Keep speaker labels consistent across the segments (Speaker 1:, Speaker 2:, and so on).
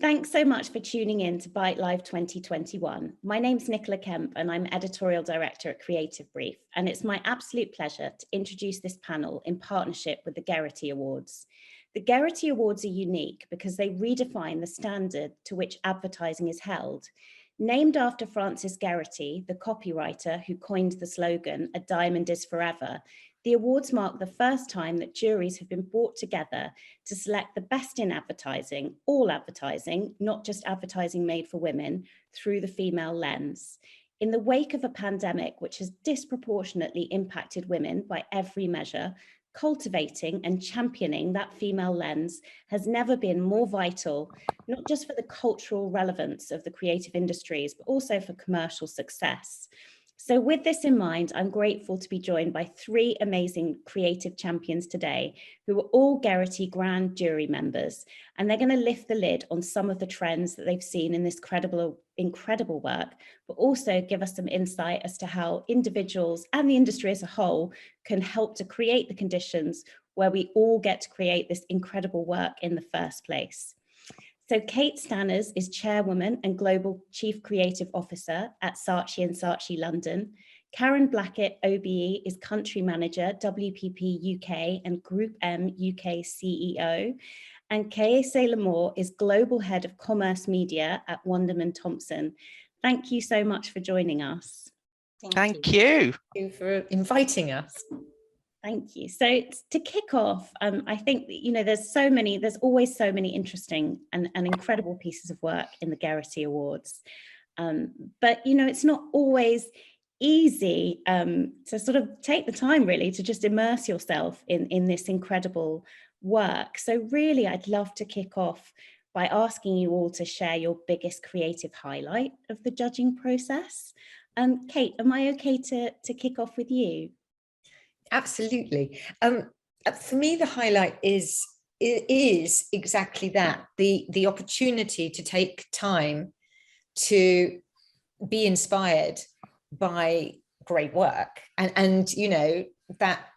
Speaker 1: Thanks so much for tuning in to Bite Live 2021. My name's Nicola Kemp and I'm Editorial Director at Creativebrief, and it's my absolute pleasure to introduce this panel in partnership with the Gerety Awards. The Gerety Awards are unique because they redefine the standard to which advertising is held. Named after Frances Gerety, the copywriter who coined the slogan, "A diamond is forever," the awards mark the first time that juries have been brought together to select the best in advertising, all advertising, not just advertising made for women, through the female lens. In the wake of a pandemic which has disproportionately impacted women by every measure, cultivating and championing that female lens has never been more vital, not just for the cultural relevance of the creative industries, but also for commercial success. So with this in mind, I'm grateful to be joined by three amazing creative champions today who are all Gerety Grand Jury members, and they're going to lift the lid on some of the trends that they've seen in this incredible work, but also give us some insight as to how individuals and the industry as a whole can help to create the conditions where we all get to create this incredible work in the first place. So Kate Stanners is Chairwoman and Global Chief Creative Officer at Saatchi & Saatchi London. Karen Blackett, OBE, is Country Manager, WPP UK and Group M UK CEO. And Kayese Lamore is Global Head of Commerce Media at Wunderman Thompson. Thank you so much for joining us.
Speaker 2: Thank you.
Speaker 3: Thank you for inviting us.
Speaker 1: Thank you. So to kick off, I think, there's always so many interesting and incredible pieces of work in the Gerety Awards. But, it's not always easy to sort of take the time really to just immerse yourself in this incredible work. So really, I'd love to kick off by asking you all to share your biggest creative highlight of the judging process. Kate, am I okay to kick off with you?
Speaker 3: Absolutely. For me, the highlight is exactly that, the opportunity to take time to be inspired by great work. And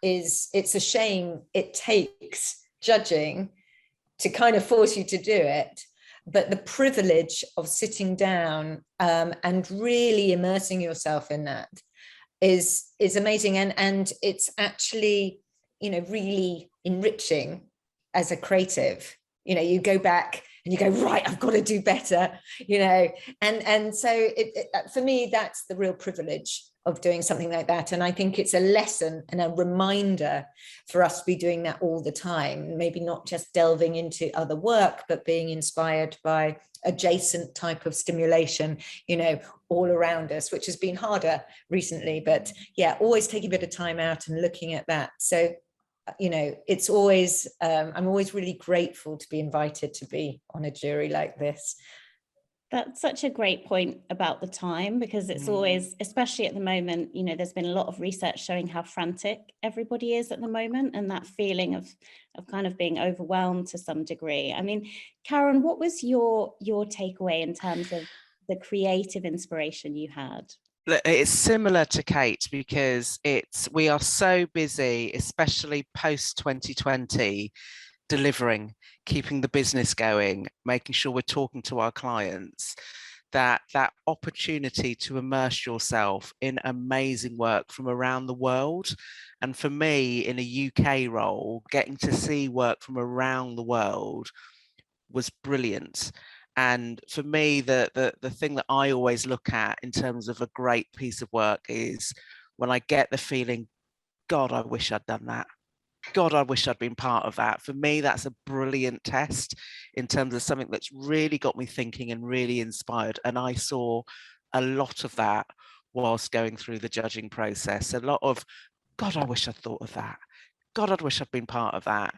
Speaker 3: it's a shame it takes judging to kind of force you to do it. But the privilege of sitting down and really immersing yourself in that is amazing, and it's actually really enriching as a creative. You go back and you go, right, I've got to do better, and so for me, that's the real privilege of doing something like that. And I think it's a lesson and a reminder for us to be doing that all the time, maybe not just delving into other work, but being inspired by adjacent type of stimulation, all around us, which has been harder recently. But yeah, always taking a bit of time out and looking at that. So, it's always, I'm always really grateful to be invited to be on a jury like this.
Speaker 1: That's such a great point about the time, because it's always, especially at the moment, there's been a lot of research showing how frantic everybody is at the moment, and that feeling of kind of being overwhelmed to some degree. I mean, Karen, what was your takeaway in terms of the creative inspiration you had?
Speaker 2: It's similar to Kate, because we are so busy, especially post 2020, delivering, keeping the business going, making sure we're talking to our clients, that opportunity to immerse yourself in amazing work from around the world. And for me, in a UK role, getting to see work from around the world was brilliant. And for me, the thing that I always look at in terms of a great piece of work is when I get the feeling, God, I wish I'd done that. God, I wish I'd been part of that. For me, that's a brilliant test in terms of something that's really got me thinking and really inspired. And I saw a lot of that whilst going through the judging process. A lot of, God, I wish I'd thought of that. God, I wish I'd been part of that.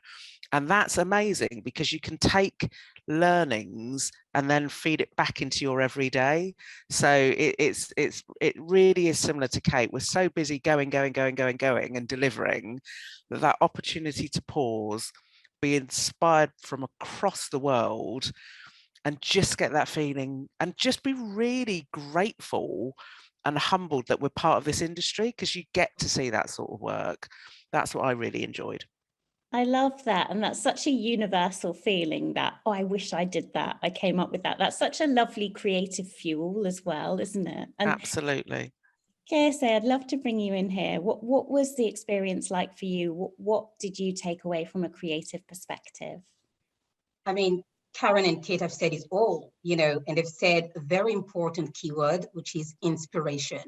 Speaker 2: And that's amazing, because you can take learnings and then feed it back into your everyday. So it really is similar to Kate. We're so busy going and delivering that opportunity to pause, be inspired from across the world, and just get that feeling and just be really grateful and humbled that we're part of this industry, because you get to see that sort of work. That's what I really enjoyed.
Speaker 1: I love that. And that's such a universal feeling that, oh, I wish I did that. I came up with that. That's such a lovely creative fuel as well, isn't it? And
Speaker 2: Absolutely.
Speaker 1: Gerety, I'd love to bring you in here. What was the experience like for you? What did you take away from a creative perspective?
Speaker 4: I mean, Karen and Kate have said it all, and they've said a very important keyword, which is inspiration.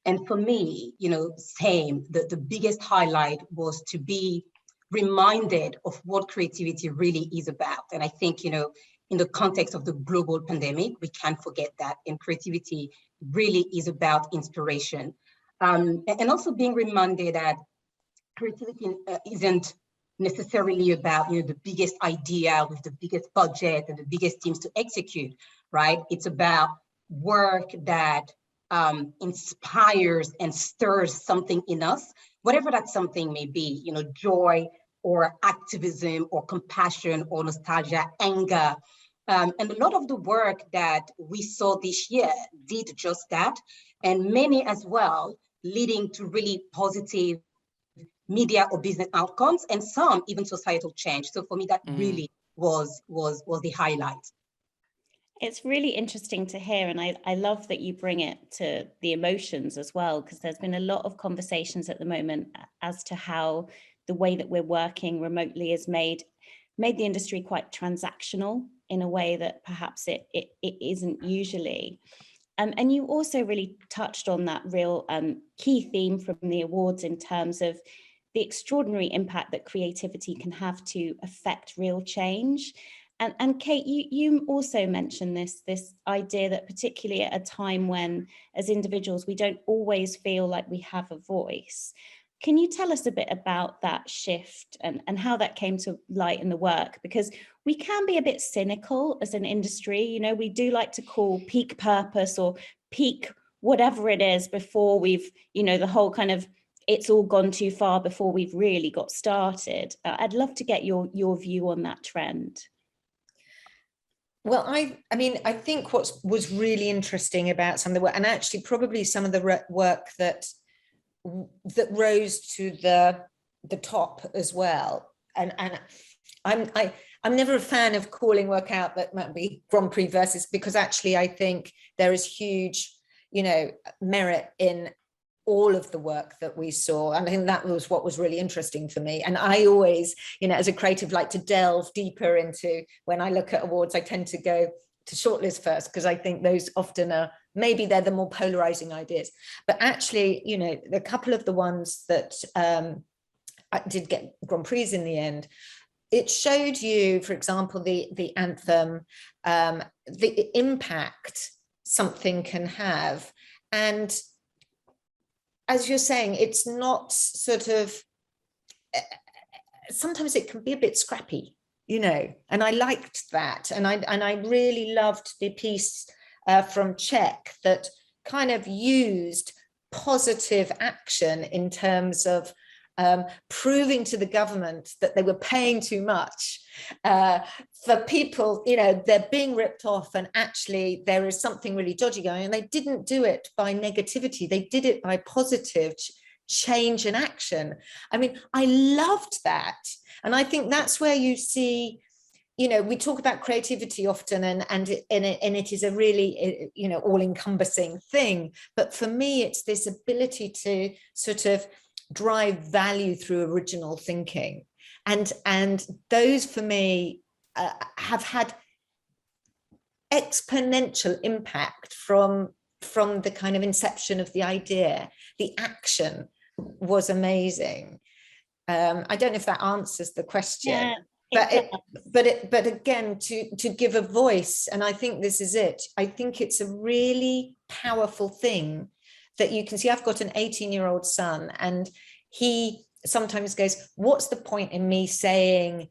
Speaker 4: And for me, same, the biggest highlight was to be reminded of what creativity really is about. And I think, in the context of the global pandemic, we can't forget that. And creativity really is about inspiration. And also being reminded that creativity isn't necessarily about, the biggest idea with the biggest budget and the biggest teams to execute, right? It's about work that inspires and stirs something in us, whatever that something may be, joy or activism or compassion or nostalgia, anger. And a lot of the work that we saw this year did just that, and many as well, leading to really positive media or business outcomes, and some even societal change. So for me, that really was the highlight.
Speaker 1: It's really interesting to hear, and I love that you bring it to the emotions as well, because there's been a lot of conversations at the moment as to how the way that we're working remotely has made the industry quite transactional in a way that perhaps it isn't usually. And you also really touched on that real key theme from the awards in terms of the extraordinary impact that creativity can have to affect real change. And Kate, you also mentioned this idea that particularly at a time when, as individuals, we don't always feel like we have a voice. Can you tell us a bit about that shift and how that came to light in the work? Because we can be a bit cynical as an industry. We do like to call peak purpose or peak whatever it is before we've, the whole kind of, it's all gone too far before we've really got started. I'd love to get your view on that trend.
Speaker 3: Well, I think what was really interesting about some of the work, and actually probably some of the work that rose to the top as well, and I'm never a fan of calling work out that might be Grand Prix versus, because actually I think there is huge, merit in all of the work that we saw. And I think that was what was really interesting for me. And I always, as a creative, like to delve deeper into, when I look at awards, I tend to go to shortlist first, because I think those often are, maybe they're the more polarizing ideas. But actually, a couple of the ones that did get Grand Prix in the end, it showed you, for example, the anthem, the impact something can have. And as you're saying, it's not sort of, sometimes it can be a bit scrappy, and I liked that. And I really loved the piece from Czech that kind of used positive action in terms of proving to the government that they were paying too much for people, they're being ripped off, and actually there is something really dodgy going. And they didn't do it by negativity, they did it by positive change and action. I mean, I loved that. And I think that's where you see, we talk about creativity often, and it is a really, all-encompassing thing. But for me, it's this ability to sort of drive value through original thinking, and those for me have had exponential impact from the kind of inception of the idea. The action was amazing. I don't know if that answers the question. Yeah. But again, to give a voice, and I think this is it. I think it's a really powerful thing that you can see. I've got an 18-year-old son, and he sometimes goes, what's the point in me saying,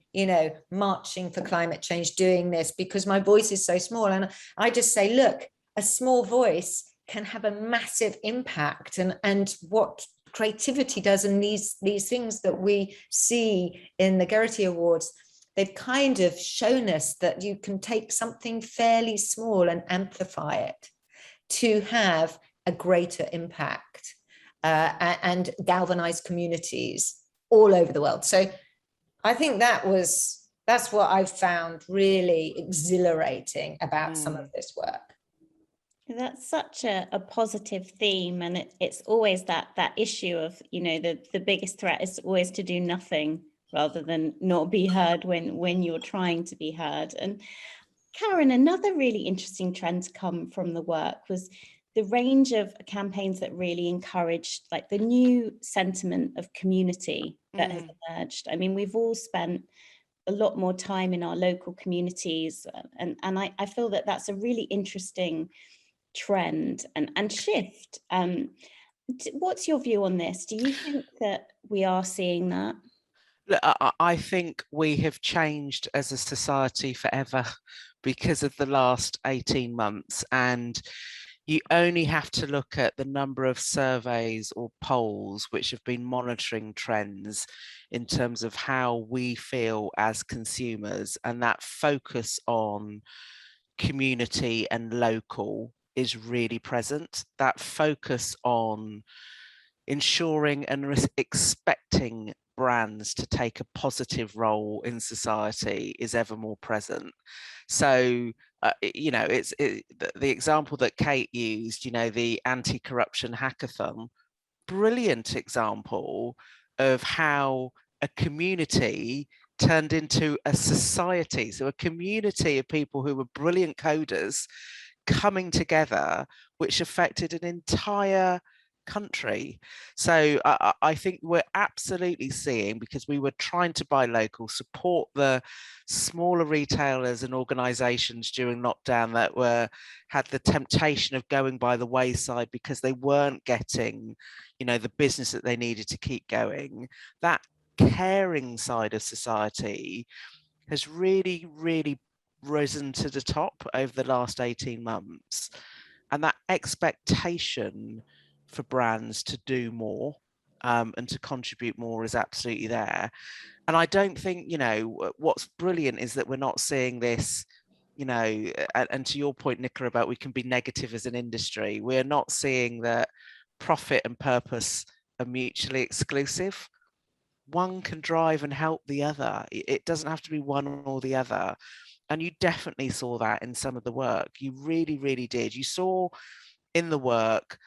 Speaker 3: marching for climate change, doing this, because my voice is so small? And I just say, look, a small voice can have a massive impact. And what creativity does, and these things that we see in the Gerety Awards, they've kind of shown us that you can take something fairly small and amplify it to have a greater impact and galvanize communities all over the world. So I think that's what I've found really exhilarating about some of this work.
Speaker 1: That's such a positive theme, and it's always that issue of, you know, the biggest threat is always to do nothing rather than not be heard when you're trying to be heard. And Karen, another really interesting trend to come from the work was the range of campaigns that really encouraged like the new sentiment of community that has emerged. I mean, we've all spent a lot more time in our local communities, and I feel that that's a really interesting trend and shift. What's your view on this? Do you think that we are seeing that?
Speaker 2: Look, I think we have changed as a society forever because of the last 18 months. And you only have to look at the number of surveys or polls which have been monitoring trends in terms of how we feel as consumers, and that focus on community and local is really present. That focus on ensuring and expecting brands to take a positive role in society is ever more present. So, you know, the example that Kate used, you know, the anti-corruption hackathon, brilliant example of how a community turned into a society. So a community of people who were brilliant coders coming together, which affected an entire country. So I think we're absolutely seeing, because we were trying to buy local, support the smaller retailers and organizations during lockdown that had the temptation of going by the wayside because they weren't getting, you know, the business that they needed to keep going. That caring side of society has really, really risen to the top over the last 18 months. And that expectation for brands to do more and to contribute more is absolutely there. And I don't think, you know, what's brilliant is that we're not seeing this, you know, and to your point, Nicola, about we can be negative as an industry. We're not seeing that profit and purpose are mutually exclusive. One can drive and help the other. It doesn't have to be one or the other. And you definitely saw that in some of the work. You really, really did. You saw in the work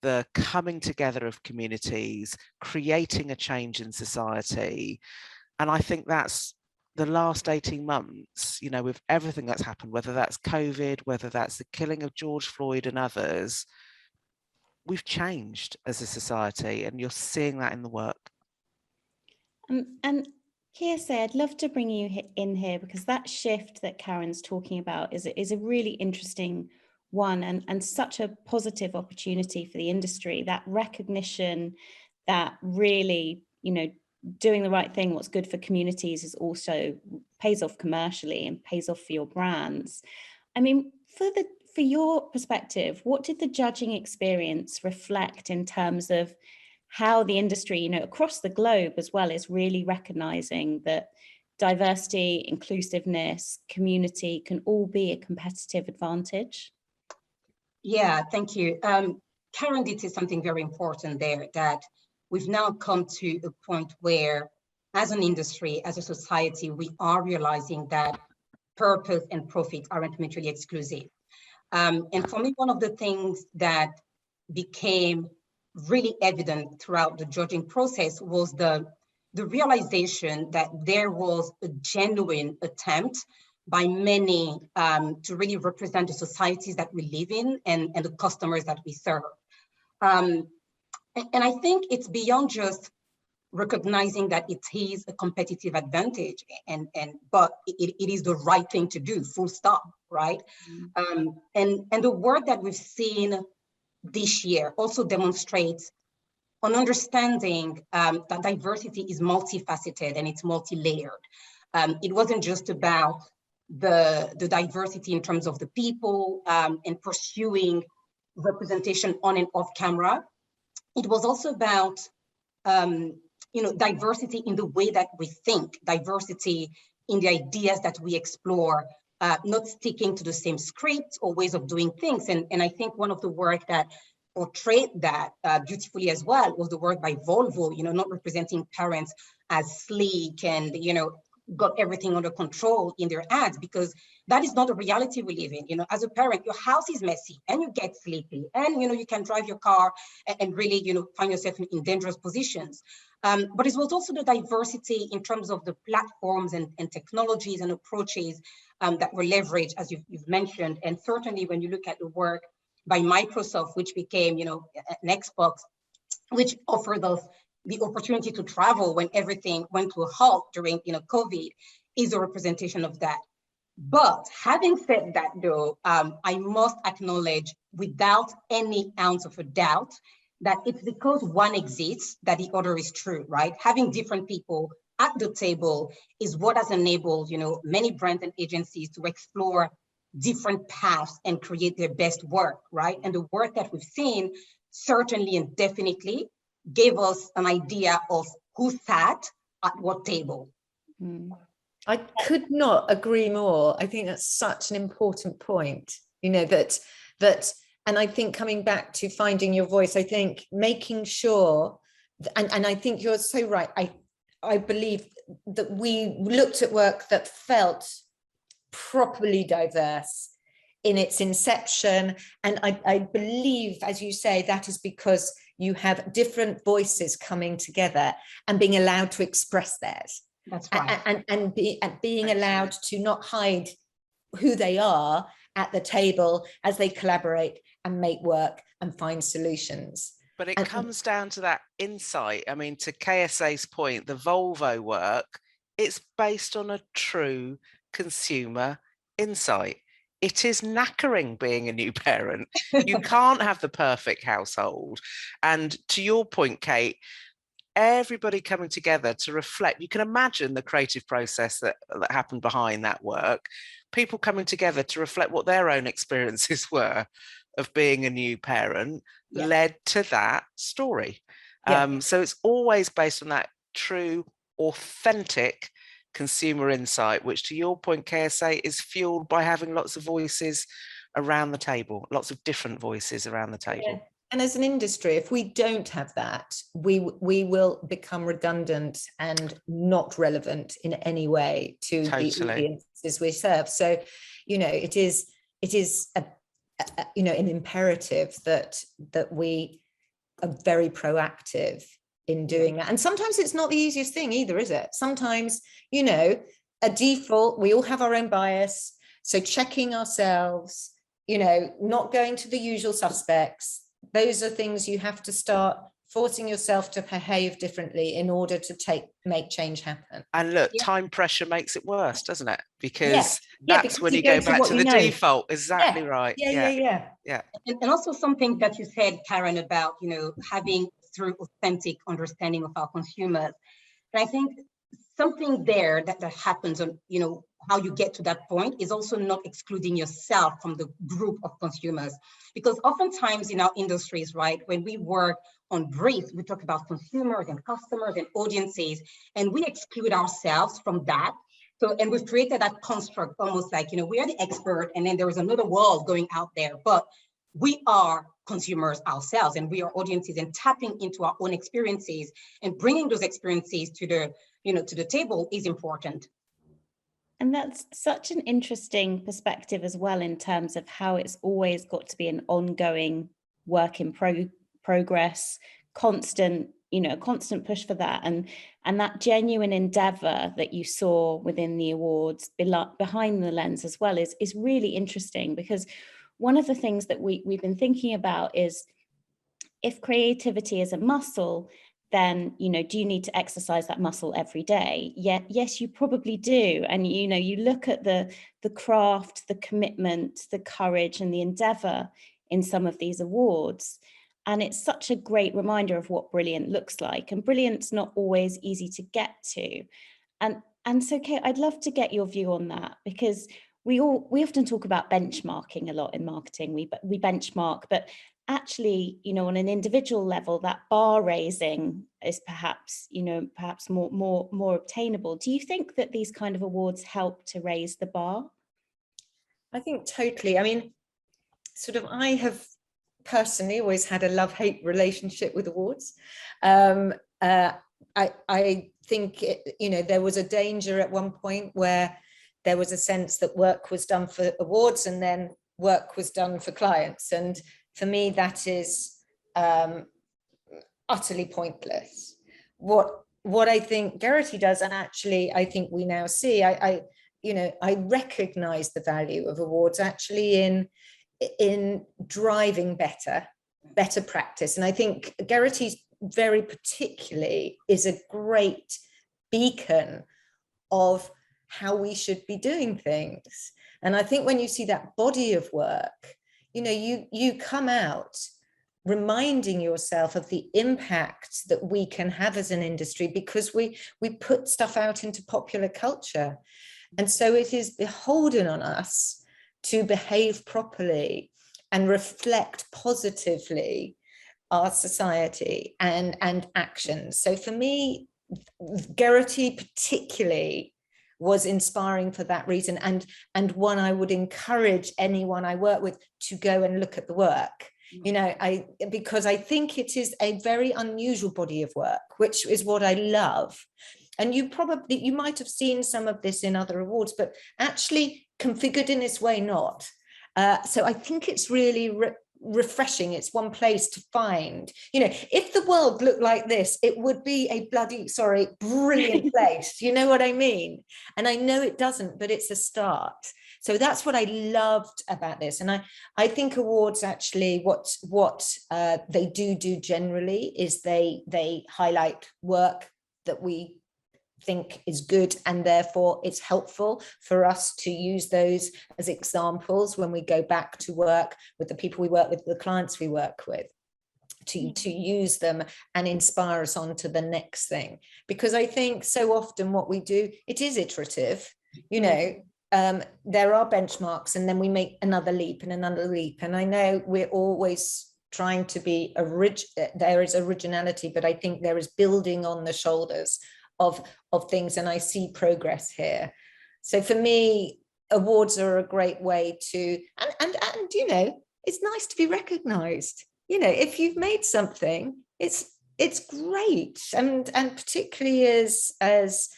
Speaker 2: the coming together of communities, creating a change in society. And I think that's the last 18 months, you know, with everything that's happened, whether that's COVID, whether that's the killing of George Floyd and others, we've changed as a society, and you're seeing that in the work.
Speaker 1: And Kirsty, I'd love to bring you in here, because that shift that Karen's talking about is a really interesting one, and such a positive opportunity for the industry. That recognition that really, you know, doing the right thing, what's good for communities, is also pays off commercially and pays off for your brands. I mean, for your perspective, what did the judging experience reflect in terms of how the industry, you know, across the globe as well, is really recognizing that diversity, inclusiveness, community can all be a competitive advantage?
Speaker 4: Yeah, thank you. Karen did say something very important there, that we've now come to a point where, as an industry, as a society, we are realizing that purpose and profit aren't mutually exclusive. And for me, one of the things that became really evident throughout the judging process was the realization that there was a genuine attempt by many to really represent the societies that we live in and the customers that we serve. And I think it's beyond just recognizing that it is a competitive advantage, but it is the right thing to do, full stop, right? And the work that we've seen this year also demonstrates an understanding that diversity is multifaceted and it's multi-layered. It wasn't just about the diversity in terms of the people and pursuing representation on and off camera. It was also about diversity in the way that we think, diversity in the ideas that we explore, not sticking to the same script or ways of doing things. And I think one of the work that portrayed that beautifully as well was the work by Volvo, not representing parents as sleek and, got everything under control in their ads, because that is not the reality we live in. As a parent, your house is messy and you get sleepy, and you can drive your car and really find yourself in dangerous positions. But it was also the diversity in terms of the platforms and technologies and approaches that were leveraged, as you've mentioned. And certainly when you look at the work by Microsoft, which became an Xbox, which offered us the opportunity to travel when everything went to a halt during COVID, is a representation of that. But having said that, though, I must acknowledge without any ounce of a doubt that it's because one exists that the other is true, right? Having different people at the table is what has enabled many brands and agencies to explore different paths and create their best work, right? And the work that we've seen certainly and definitely gave us an idea of who sat at what table.
Speaker 3: I could not agree more. I think that's such an important point, that, and I think coming back to finding your voice, I think making sure, and I think you're so right. I believe that we looked at work that felt properly diverse in its inception. And I believe, as you say, that is because you have different voices coming together and being allowed to express theirs.
Speaker 4: That's right.
Speaker 3: And being allowed to not hide who they are at the table as they collaborate and make work and find solutions.
Speaker 2: But it comes down to that insight. I mean, to KSA's point, the Volvo work, it's based on a true consumer insight. It is knackering being a new parent. You can't have the perfect household. And to your point, Kate, everybody coming together to reflect. You can imagine the creative process that happened behind that work. People coming together to reflect what their own experiences were of being a new parent led to that story. So it's always based on that true, authentic consumer insight, which, to your point, KSA, is fueled by having lots of voices around the table, lots of different voices around the table.
Speaker 3: Yeah. And as an industry, if we don't have that, we will become redundant and not relevant in any way to the audiences we serve. So, it is an imperative that we are very proactive in doing that. And sometimes it's not the easiest thing either, is it? Sometimes, a default, we all have our own bias. So checking ourselves, not going to the usual suspects. Those are things you have to start forcing yourself to behave differently in order to make change happen.
Speaker 2: And look, time pressure makes it worse, doesn't it? Because that's when you go back to the default. Exactly right.
Speaker 3: Yeah.
Speaker 4: And also something that you said, Karen, about, having through authentic understanding of our consumers. And I think something there that happens on, how you get to that point is also not excluding yourself from the group of consumers. Because oftentimes in our industries, right, when we work on briefs, we talk about consumers and customers and audiences, and we exclude ourselves from that. So, and we've created that construct almost like, we are the expert and then there is another world going out there, but we are consumers ourselves and we are audiences, and tapping into our own experiences and bringing those experiences to the table is important.
Speaker 1: And that's such an interesting perspective as well, in terms of how it's always got to be an ongoing work in progress, constant push for that. And that genuine endeavor that you saw within the awards behind the lens as well is really interesting, because one of the things that we've been thinking about is, if creativity is a muscle, then, do you need to exercise that muscle every day? Yes, you probably do. And, you look at the craft, the commitment, the courage and the endeavor in some of these awards. And it's such a great reminder of what brilliant looks like. And brilliant's not always easy to get to. And so, Kate, I'd love to get your view on that, because we often talk about benchmarking a lot in marketing. We benchmark, but actually, on an individual level, that bar raising is perhaps more obtainable. Do you think that these kind of awards help to raise the bar?
Speaker 3: I think totally. I mean, I have personally always had a love-hate relationship with awards. I think there was a danger at one point where there was a sense that work was done for awards and then work was done for clients, and for me that is utterly pointless. What I think Gerety does, and actually I think we now see, I recognize the value of awards actually in driving better practice. And I think Gerety's very particularly is a great beacon of how we should be doing things. And I think when you see that body of work, you come out reminding yourself of the impact that we can have as an industry, because we put stuff out into popular culture. And so it is beholden on us to behave properly and reflect positively our society and actions. So for me, Gerety particularly was inspiring for that reason, and one I would encourage anyone I work with to go and look at the work. Because I think it is a very unusual body of work, which is what I love. And you might have seen some of this in other awards, but actually configured in this way, not. So I think it's really refreshing. It's one place to find, if the world looked like this, it would be a brilliant place. You know what I mean? And I know it doesn't, but it's a start. So that's what I loved about this. And I think awards actually, what they do generally is they highlight work that we think is good, and therefore it's helpful for us to use those as examples when we go back to work with the people we work with, the clients we work with, to use them and inspire us on to the next thing. Because I think so often what we do, it is iterative, there are benchmarks, and then we make another leap and another leap. And I know we're always trying to be there is originality, but I think there is building on the shoulders of things, and I see progress here. So for me, awards are a great way to, and it's nice to be recognized. If you've made something, it's great, and particularly as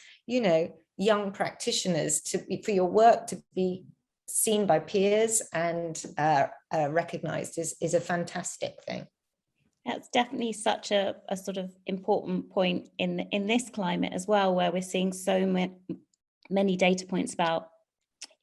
Speaker 3: young practitioners, for your work to be seen by peers and recognized is a fantastic thing.
Speaker 1: That's definitely such a sort of important point in this climate as well, where we're seeing so many data points about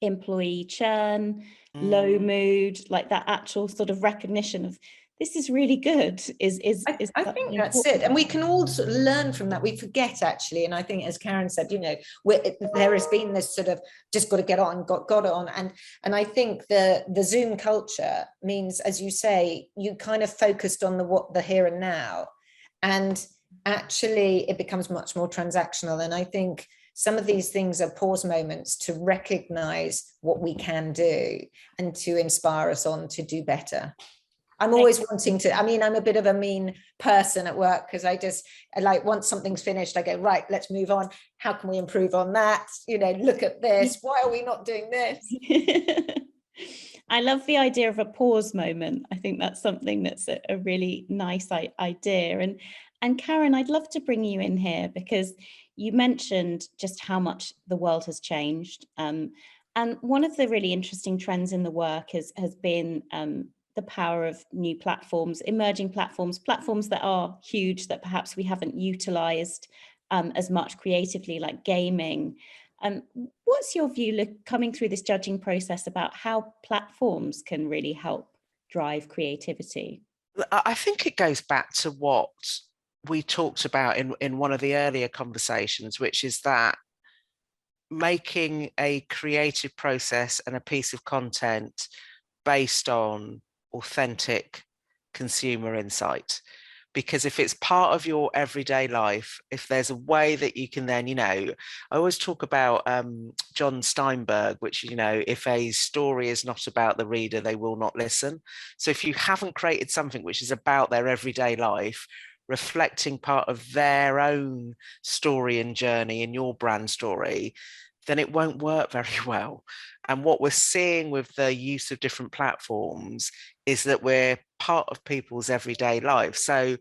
Speaker 1: employee churn, low mood, like that actual sort of recognition of this is really good. I
Speaker 3: think that's it. And we can all sort of learn from that. We forget actually. And I think, as Karen said, there has been this sort of just got to get on, got on. And I think the Zoom culture means, as you say, you kind of focused on the here and now. And actually it becomes much more transactional. And I think some of these things are pause moments to recognize what we can do and to inspire us on to do better. I'm always wanting to, I'm a bit of a mean person at work, because once something's finished, I go, right, let's move on. How can we improve on that? Look at this. Why are we not doing this?
Speaker 1: I love the idea of a pause moment. I think that's something that's a really nice idea. And Karen, I'd love to bring you in here, because you mentioned just how much the world has changed. And one of the really interesting trends in the work has been the power of new platforms, emerging platforms that are huge, that perhaps we haven't utilized as much creatively, like gaming. What's your view coming through this judging process about how platforms can really help drive creativity?
Speaker 2: I think it goes back to what we talked about in one of the earlier conversations, which is that making a creative process and a piece of content based on authentic consumer insight. Because if it's part of your everyday life, if there's a way that you can then, I always talk about John Steinberg, which, if a story is not about the reader, they will not listen. So if you haven't created something which is about their everyday life, reflecting part of their own story and journey in your brand story, then it won't work very well. And what we're seeing with the use of different platforms is that we're part of people's everyday lives. So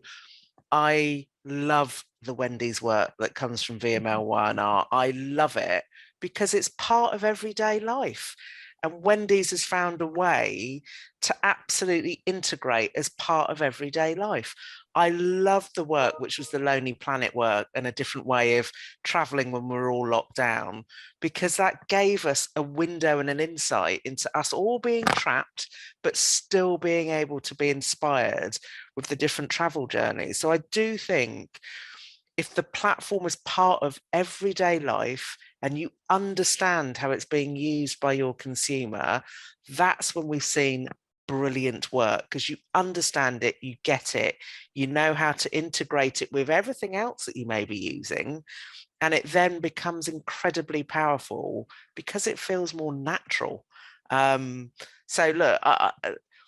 Speaker 2: I love the Wendy's work that comes from VML1R. I love it because it's part of everyday life. And Wendy's has found a way to absolutely integrate as part of everyday life. I love the work, which was the Lonely Planet work and a different way of traveling when we were all locked down, because that gave us a window and an insight into us all being trapped, but still being able to be inspired with the different travel journeys. So I do think if the platform is part of everyday life and you understand how it's being used by your consumer, that's when we've seen brilliant work, because you understand it, you get it, you know how to integrate it with everything else that you may be using, and it then becomes incredibly powerful because it feels more natural. So look,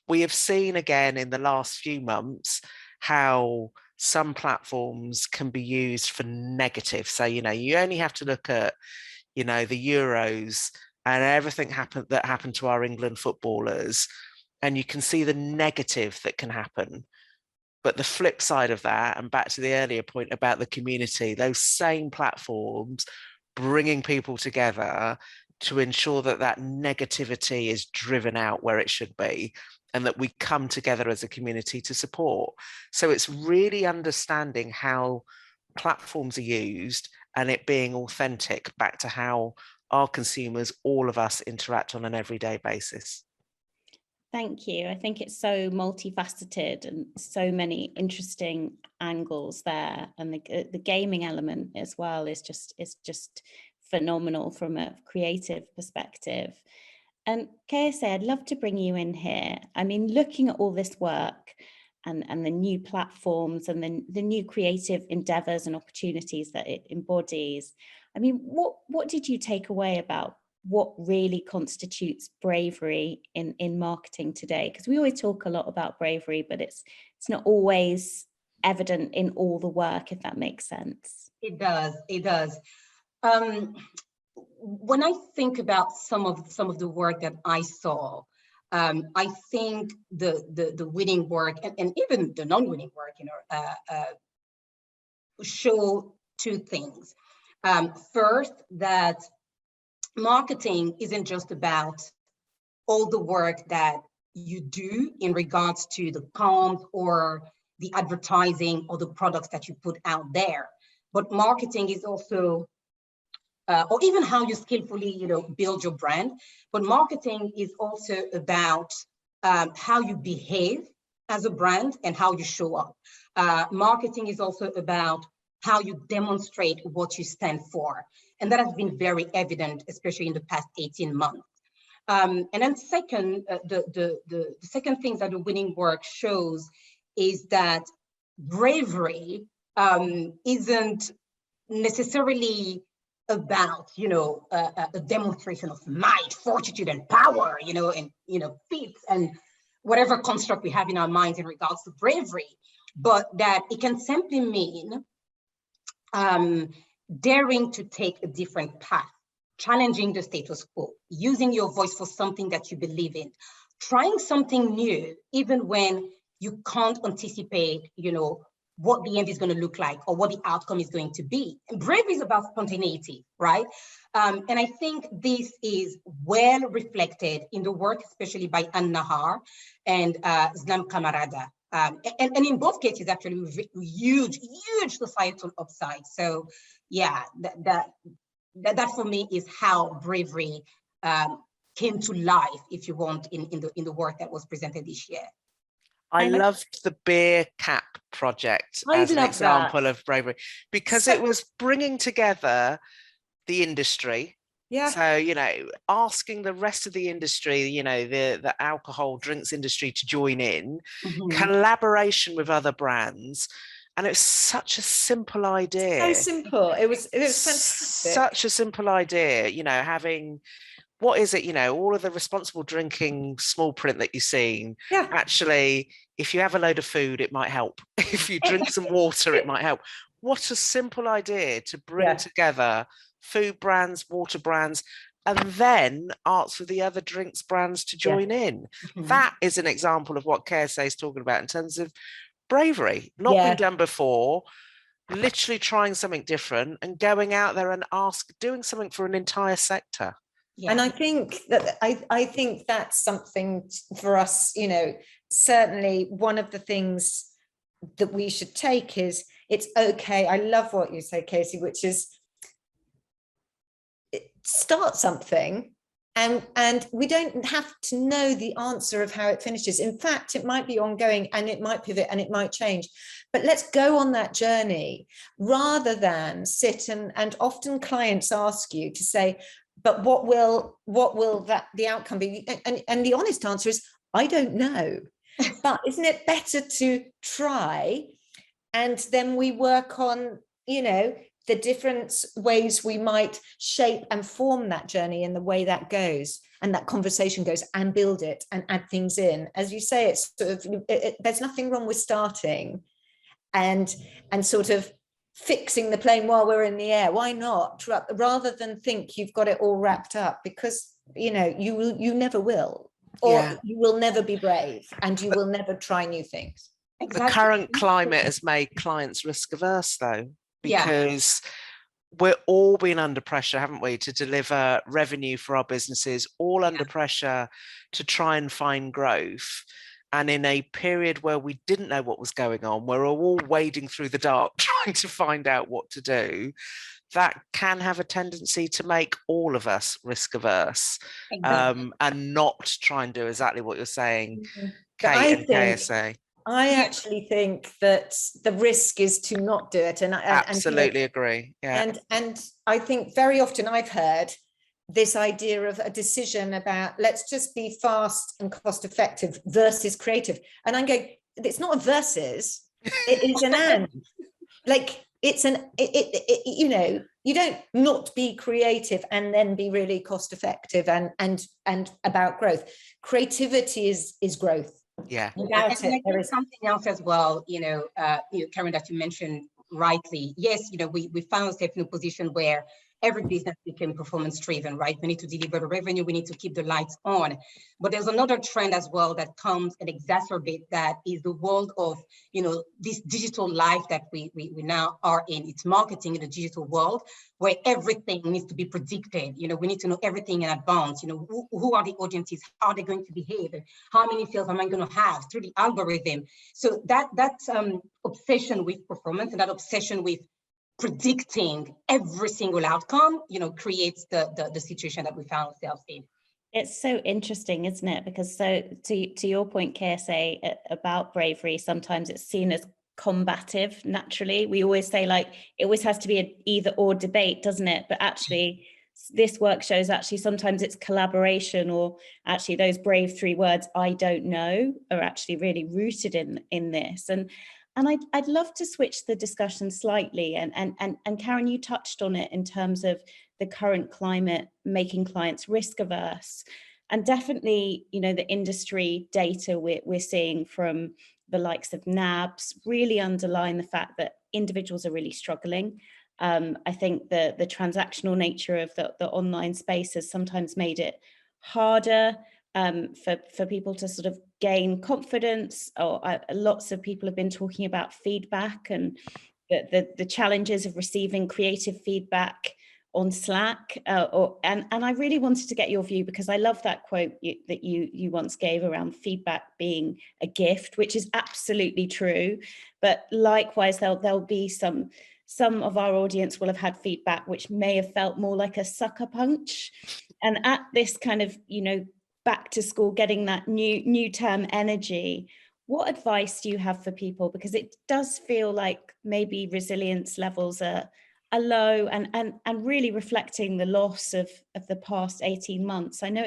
Speaker 2: we have seen again in the last few months how some platforms can be used for negative. So, you only have to look at, the Euros and everything that happened to our England footballers, and you can see the negative that can happen. But the flip side of that, and back to the earlier point about the community, those same platforms bringing people together to ensure that that negativity is driven out where it should be, and that we come together as a community to support. So it's really understanding how platforms are used and it being authentic back to how our consumers, all of us, interact on an everyday basis.
Speaker 1: Thank you. I think it's so multifaceted and so many interesting angles there. And the gaming element as well is just phenomenal from a creative perspective. And KSA, I'd love to bring you in here. I mean, looking at all this work and the new platforms and the new creative endeavors and opportunities that it embodies, I mean, what did you take away about what really constitutes bravery in marketing today? Because we always talk a lot about bravery, but it's not always evident in all the work, if that makes sense.
Speaker 4: It does. When I think about some of the work that I saw, I think the winning work and even the non-winning work, show two things. First, that marketing isn't just about all the work that you do in regards to the comms or the advertising or the products that you put out there, but marketing is also or even how you skillfully, build your brand. But marketing is also about how you behave as a brand and how you show up. Marketing is also about how you demonstrate what you stand for. And that has been very evident, especially in the past 18 months. And then second, the second thing that the winning work shows is that bravery isn't necessarily about, a demonstration of might, fortitude, and power, and, feats and whatever construct we have in our minds in regards to bravery, but that it can simply mean daring to take a different path, challenging the status quo, using your voice for something that you believe in, trying something new, even when you can't anticipate, what the end is going to look like or what the outcome is going to be. And bravery is about spontaneity, right? And I think this is well reflected in the work, especially by Anne Nahar and Zlam Kamarada. And in both cases, actually, huge societal upside. So yeah, that for me is how bravery came to life, if you want, in the work that was presented this year.
Speaker 2: I loved the beer cap project as an example of bravery, because it was bringing together the industry.
Speaker 3: Yeah.
Speaker 2: So, asking the rest of the industry, the alcohol drinks industry to join in, collaboration with other brands. And it's such a simple idea.
Speaker 3: So simple. It was fantastic.
Speaker 2: Such a simple idea, having, what is it, all of the responsible drinking small print that you've seen.
Speaker 3: Yeah.
Speaker 2: Actually, if you have a load of food, it might help. If you drink some water, it might help. What a simple idea to bring together food brands, water brands, and then ask for the other drinks brands to join in. That is an example of what KSA is talking about in terms of bravery, not been done before, literally trying something different and going out there and doing something for an entire sector.
Speaker 3: And I think that I think that's something for us, you know, certainly one of the things that we should take is it's okay. I love what you say, Casey, which is start something and we don't have to know the answer of how it finishes. In fact, it might be ongoing and it might pivot and it might change, but let's go on that journey rather than sit and often clients ask you to say, but what will the outcome be? And the honest answer is, I don't know. But isn't it better to try? And then we work on, you know, the different ways we might shape and form that journey and the way that goes and that conversation goes and build it and add things in. As you say, it's sort of, there's nothing wrong with starting and sort of fixing the plane while we're in the air. Why not? Rather than think you've got it all wrapped up, because you know you never will, or you will never be brave and you will never try new things.
Speaker 2: Exactly. The current climate has made clients risk averse though, because we're all been under pressure, haven't we, to deliver revenue for our businesses, all under pressure to try and find growth. And in a period where we didn't know what was going on, we're all wading through the dark trying to find out what to do. That can have a tendency to make all of us risk averse, and not try and do exactly what you're saying, Kate and KSA.
Speaker 3: I actually think that the risk is to not do it. And I
Speaker 2: absolutely agree. Yeah.
Speaker 3: And I think very often I've heard this idea of a decision about let's just be fast and cost effective versus creative. And I'm going, it's not a versus, it is an and. Like it's you know, you don't not be creative and then be really cost effective and about growth. Creativity is growth.
Speaker 2: Yeah.
Speaker 4: And there is something else as well, Karen, that you mentioned rightly. Yes, we found ourselves in a position where every business became performance driven, right? We need to deliver the revenue, we need to keep the lights on. But there's another trend as well that comes and exacerbates that, is the world of, this digital life that we now are in. It's marketing in the digital world where everything needs to be predicted. We need to know everything in advance. Who are the audiences? How are they going to behave? How many sales am I going to have through the algorithm? So that's obsession with performance and that obsession with predicting every single outcome, creates the situation that we found ourselves in.
Speaker 1: It's so interesting, isn't it? Because to your point, KSA, about bravery, sometimes it's seen as combative naturally. We always say it always has to be an either or debate, doesn't it? But actually this work shows sometimes it's collaboration, or actually those brave 3 words, I don't know, are actually really rooted in this. And I'd love to switch the discussion slightly. And Karen, you touched on it in terms of the current climate making clients risk averse. And definitely, the industry data we're seeing from the likes of NABs really underline the fact that individuals are really struggling. I think the transactional nature of the online space has sometimes made it harder for people to sort of gain confidence. Lots of people have been talking about feedback and the challenges of receiving creative feedback on Slack. And I really wanted to get your view, because I love that quote that you once gave around feedback being a gift, which is absolutely true. But likewise, there'll be some of our audience will have had feedback which may have felt more like a sucker punch. And at this kind of, back to school, getting that new term energy, what advice do you have for people? Because it does feel like maybe resilience levels are low and really reflecting the loss of the past 18 months. I know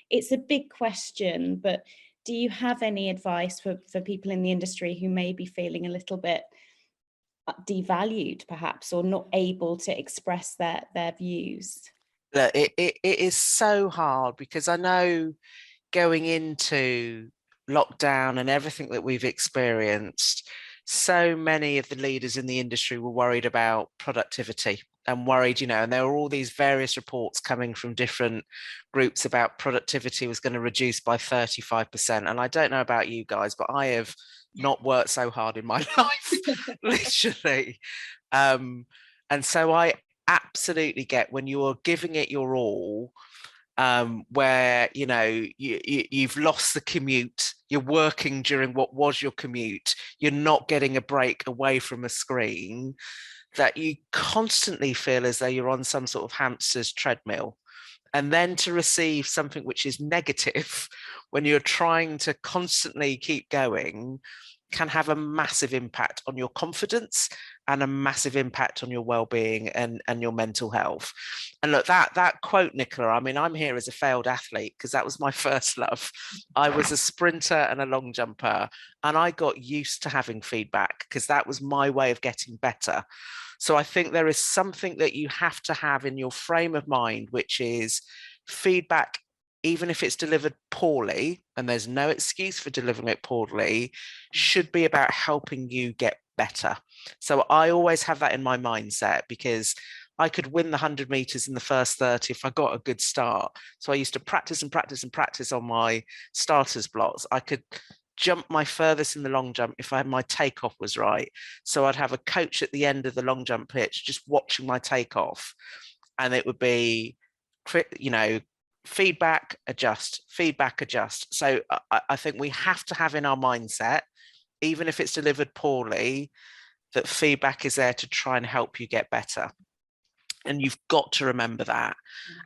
Speaker 1: it's a big question, but do you have any advice for people in the industry who may be feeling a little bit devalued perhaps, or not able to express their views?
Speaker 2: Look, it is so hard, because I know going into lockdown and everything that we've experienced, so many of the leaders in the industry were worried about productivity and worried, and there were all these various reports coming from different groups about productivity was going to reduce by 35%. And I don't know about you guys, but I have not worked so hard in my life, literally. And so I absolutely get when you are giving it your all, where you've lost the commute, you're working during what was your commute, you're not getting a break away from a screen, that you constantly feel as though you're on some sort of hamster's treadmill. And then to receive something which is negative when you're trying to constantly keep going can have a massive impact on your confidence and a massive impact on your well-being and your mental health. And look, that quote, Nicola, I mean, I'm here as a failed athlete because that was my first love. I was a sprinter and a long jumper, and I got used to having feedback because that was my way of getting better. So I think there is something that you have to have in your frame of mind, which is feedback, even if it's delivered poorly, and there's no excuse for delivering it poorly, should be about helping you get better. So I always have that in my mindset, because I could win the 100 meters in the first 30 if I got a good start. So I used to practice and practice and practice on my starters blocks. I could jump my furthest in the long jump if my takeoff was right. So I'd have a coach at the end of the long jump pitch just watching my takeoff, and it would be, feedback, adjust, feedback, adjust. So I think we have to have in our mindset, even if it's delivered poorly, that feedback is there to try and help you get better. And you've got to remember that.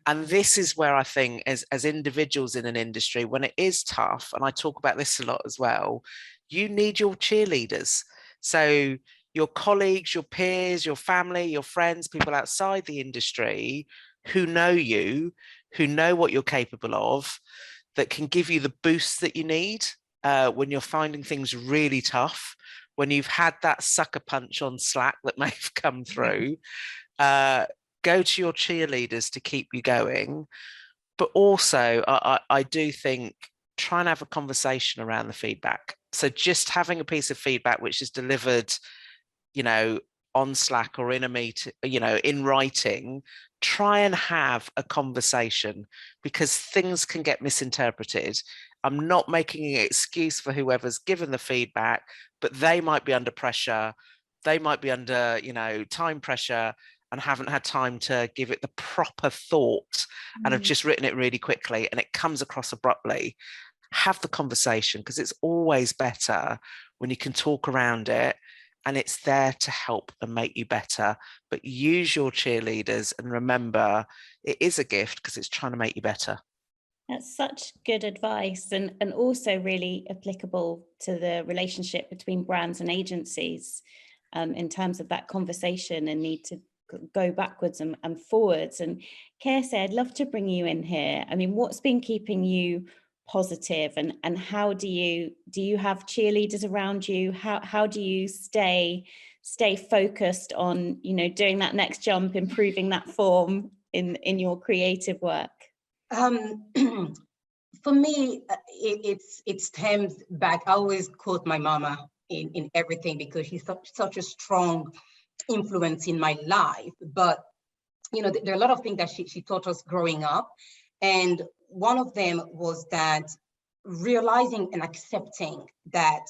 Speaker 2: And this is where I think as individuals in an industry, when it is tough, and I talk about this a lot as well, you need your cheerleaders. So your colleagues, your peers, your family, your friends, people outside the industry who know you, who know what you're capable of, that can give you the boost that you need when you're finding things really tough, when you've had that sucker punch on Slack that may have come through. Go to your cheerleaders to keep you going. But also, I do think, try and have a conversation around the feedback. So just having a piece of feedback which is delivered, on Slack or in a meeting, in writing, try and have a conversation, because things can get misinterpreted. I'm not making an excuse for whoever's given the feedback, but they might be under pressure. They might be under, time pressure, and haven't had time to give it the proper thought and have just written it really quickly, and it comes across abruptly. Have the conversation, because it's always better when you can talk around it, and it's there to help and make you better. But use your cheerleaders, and remember, it is a gift because it's trying to make you better.
Speaker 1: That's such good advice, and also really applicable to the relationship between brands and agencies, in terms of that conversation and need to go backwards and forwards. And Kirsty, I'd love to bring you in here. I mean, what's been keeping you positive, and how do you have cheerleaders around you? How do you stay focused on, doing that next jump, improving that form in your creative work?
Speaker 4: For me, it stems back. I always quote my mama in everything, because she's such a strong influence in my life. But there are a lot of things that she taught us growing up, and one of them was that realizing and accepting that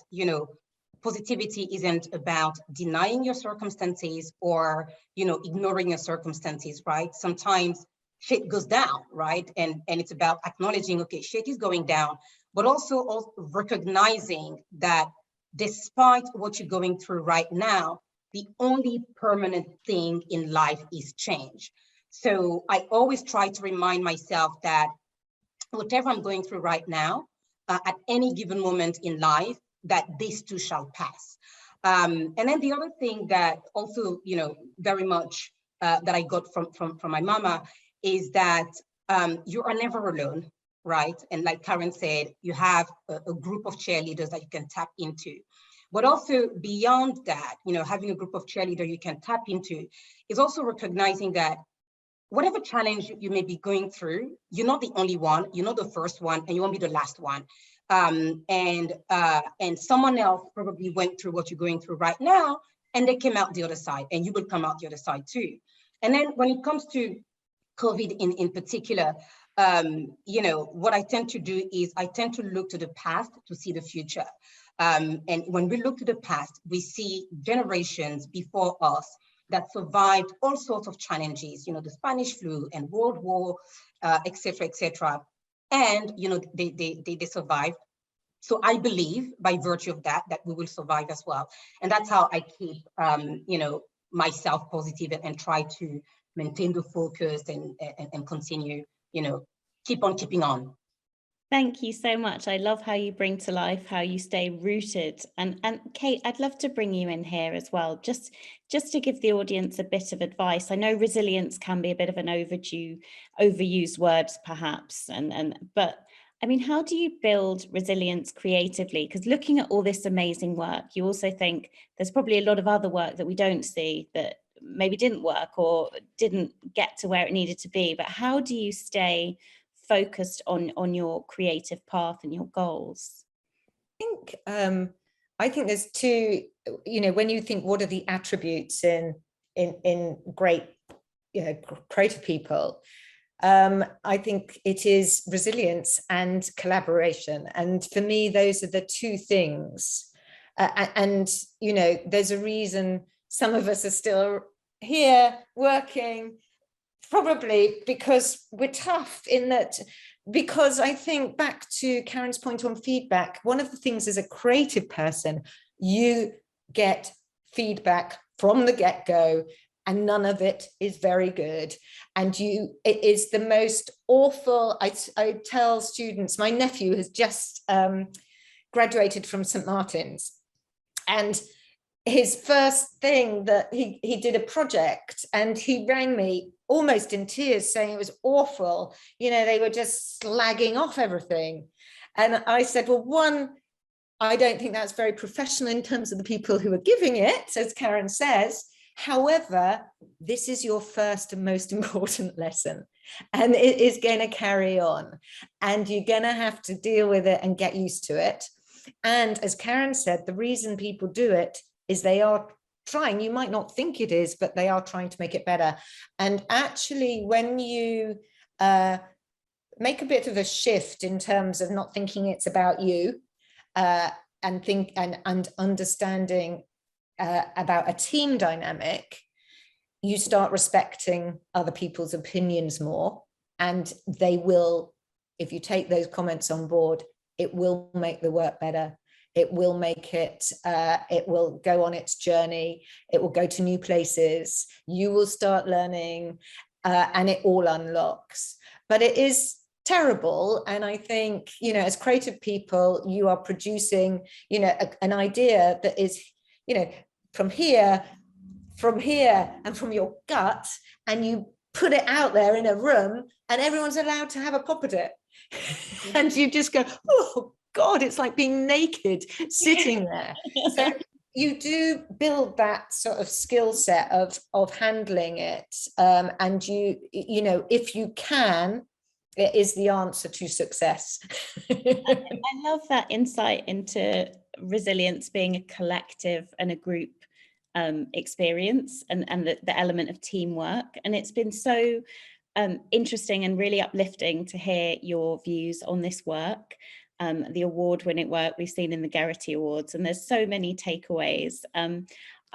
Speaker 4: positivity isn't about denying your circumstances or ignoring your circumstances, right? Sometimes shit goes down, right? And it's about acknowledging, okay, shit is going down, but also recognizing that despite what you're going through right now, the only permanent thing in life is change. So I always try to remind myself that whatever I'm going through right now, at any given moment in life, that this too shall pass. And then the other thing that also, very much that I got from my mama is that you are never alone, right? And like Karen said, you have a group of cheerleaders that you can tap into. But also beyond that, having a group of cheerleaders you can tap into is also recognizing that whatever challenge you may be going through, you're not the only one, you're not the first one, and you won't be the last one. And someone else probably went through what you're going through right now, and they came out the other side, and you will come out the other side too. And then when it comes to COVID in particular, what I tend to do is I tend to look to the past to see the future. And when we look to the past, we see generations before us that survived all sorts of challenges, the Spanish flu and World War, et cetera, et cetera. And, they survived. So I believe by virtue of that we will survive as well. And that's how I keep, myself positive and try to maintain the focus and continue, keep on keeping on.
Speaker 1: Thank you so much. I love how you bring to life how you stay rooted. And Kate, I'd love to bring you in here as well, just to give the audience a bit of advice. I know resilience can be a bit of an overused word perhaps, but I mean, how do you build resilience creatively? Because looking at all this amazing work, you also think there's probably a lot of other work that we don't see that maybe didn't work or didn't get to where it needed to be. But how do you stay focused on your creative path and your goals?
Speaker 3: I think there's two, when you think what are the attributes in great, creative people, I think it is resilience and collaboration. And for me, those are the two things. And there's a reason some of us are still here working, probably because we're tough in that, because I think back to Karen's point on feedback, one of the things as a creative person, you get feedback from the get-go and none of it is very good. And it is the most awful, I tell students, my nephew has just graduated from St. Martin's, and his first thing that he did a project and he rang me almost in tears saying it was awful. They were just slagging off everything. And I said, well, one, I don't think that's very professional in terms of the people who are giving it, as Karen says. However, this is your first and most important lesson, and it is going to carry on, and you're going to have to deal with it and get used to it. And as Karen said, the reason people do it is they are trying, you might not think it is, but they are trying to make it better. And actually, when you make a bit of a shift in terms of not thinking it's about you, and understanding about a team dynamic, you start respecting other people's opinions more, and they will, if you take those comments on board, it will make the work better. It will make it, it will go on its journey. It will go to new places. You will start learning, and it all unlocks. But it is terrible. And I think, as creative people, you are producing, an idea that is, from here, and from your gut, and you put it out there in a room, and everyone's allowed to have a pop at it. And you just go, oh God, it's like being naked sitting there. So you do build that sort of skill set of handling it. And if you can, it is the answer to success.
Speaker 1: I love that insight into resilience being a collective and a group experience, and the element of teamwork. And it's been so interesting and really uplifting to hear your views on this work, the award-winning work we've seen in the Gerety Awards, and there's so many takeaways.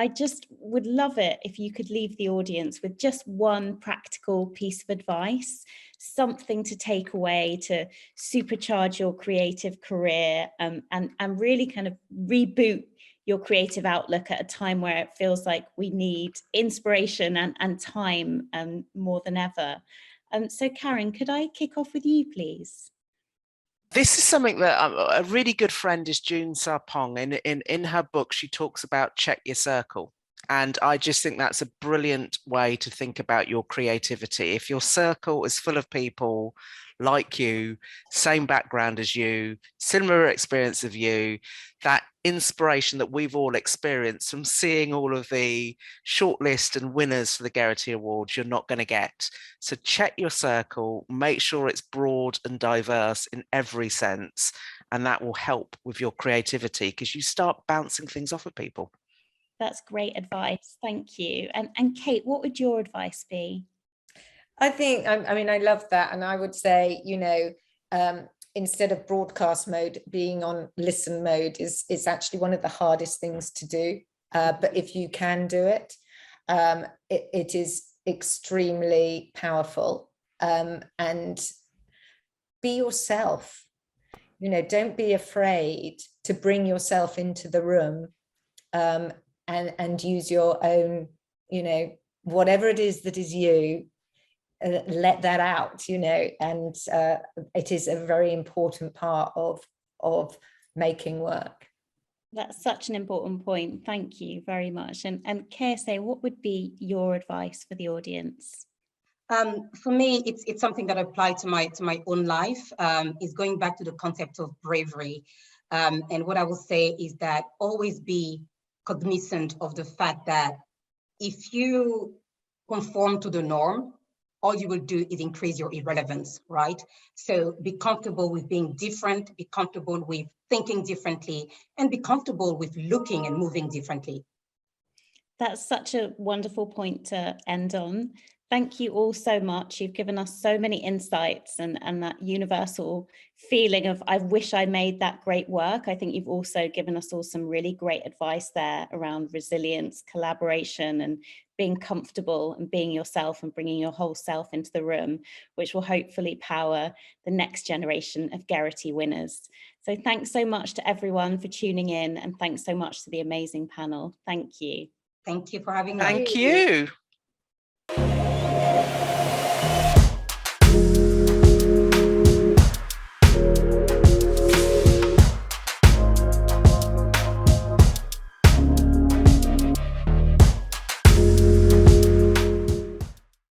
Speaker 1: I just would love it if you could leave the audience with just one practical piece of advice, something to take away to supercharge your creative career, and really kind of reboot your creative outlook at a time where it feels like we need inspiration and time more than ever. So Karen, could I kick off with you, please?
Speaker 2: This is something that a really good friend is June Sarpong. In her book, she talks about check your circle. And I just think that's a brilliant way to think about your creativity. If your circle is full of people like you, same background as you, similar experience of you, that inspiration that we've all experienced from seeing all of the shortlist and winners for the Gerety Awards, you're not going to get. So check your circle, make sure it's broad and diverse in every sense, and that will help with your creativity because you start bouncing things off of people.
Speaker 1: That's great advice. Thank you. And Kate, what would your advice be?
Speaker 3: I think, I mean, I love that. And I would say, instead of broadcast mode, being on listen mode is actually one of the hardest things to do. But if you can do it, it is extremely powerful. And be yourself. Don't be afraid to bring yourself into the room, and use your own, whatever it is that is you. Let that out, and it is a very important part of making work.
Speaker 1: That's such an important point. Thank you very much. And Kersey, what would be your advice for the audience?
Speaker 4: For me, it's something that I apply to my own life. Is going back to the concept of bravery. And what I will say is that always be cognizant of the fact that if you conform to the norm, all you will do is increase your irrelevance, right? So be comfortable with being different, be comfortable with thinking differently, and be comfortable with looking and moving differently.
Speaker 1: That's such a wonderful point to end on. Thank you all so much. You've given us so many insights and that universal feeling of, I wish I made that great work. I think you've also given us all some really great advice there around resilience, collaboration, and being comfortable and being yourself and bringing your whole self into the room, which will hopefully power the next generation of Gerety winners. So thanks so much to everyone for tuning in, and thanks so much to the amazing panel. Thank you.
Speaker 4: Thank you for having me.
Speaker 2: Thank you.